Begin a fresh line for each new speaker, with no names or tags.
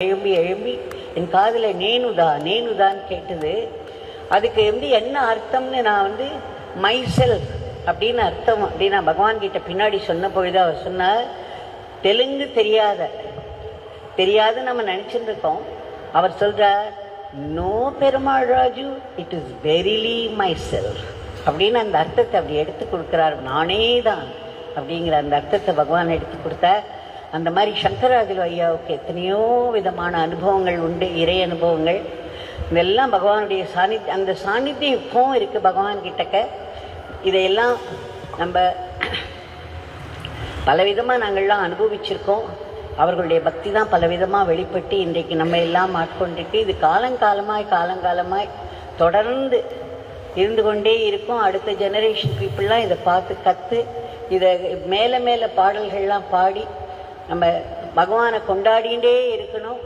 எழும்பி எழும்பி என் காதில் நேனுதான்னு கேட்டது. அதுக்கு என்ன அர்த்தம்னு நான் மைசெல்ஃப் அப்படின்னு அர்த்தம் அப்படின்னு பகவான் கிட்ட பின்னாடி சொன்ன பொழுது அவர் சொன்னார், தெலுங்கு தெரியாது நம்ம நினச்சிட்டு இருக்கோம். அவர் சொல்கிறார், no Perumal Raju, it is verily my self அப்படின்னு அந்த அர்த்தத்தை அப்படி எடுத்து கொடுக்குறார். நானே தான் அப்படிங்கிற அந்த அர்த்தத்தை பகவான் எடுத்து கொடுத்தார். அந்த மாதிரி சங்கராதில் ஐயாவுக்கு எத்தனையோ விதமான அனுபவங்கள் உண்டு, இறை அனுபவங்கள். இதெல்லாம் பகவானுடைய அந்த சாநித்தியம் இப்போவும் இருக்குது பகவான் கிட்டக்க. இதையெல்லாம் நம்ம பலவிதமாக நாங்கள்லாம் அனுபவிச்சிருக்கோம். அவர்களுடைய பக்தி தான் பலவிதமாக வெளிப்பட்டு இன்றைக்கு நம்ம எல்லாம் ஆட்கொண்டிருக்கு. இது காலங்காலமாய் தொடர்ந்து இருந்து கொண்டே இருக்கும். அடுத்த ஜெனரேஷன் பீப்புளெலாம் இதை பார்த்து கற்று இதை மேலே பாடல்கள்லாம் பாடி நம்ம பகவானை கொண்டாடிகிட்டே இருக்கணும்.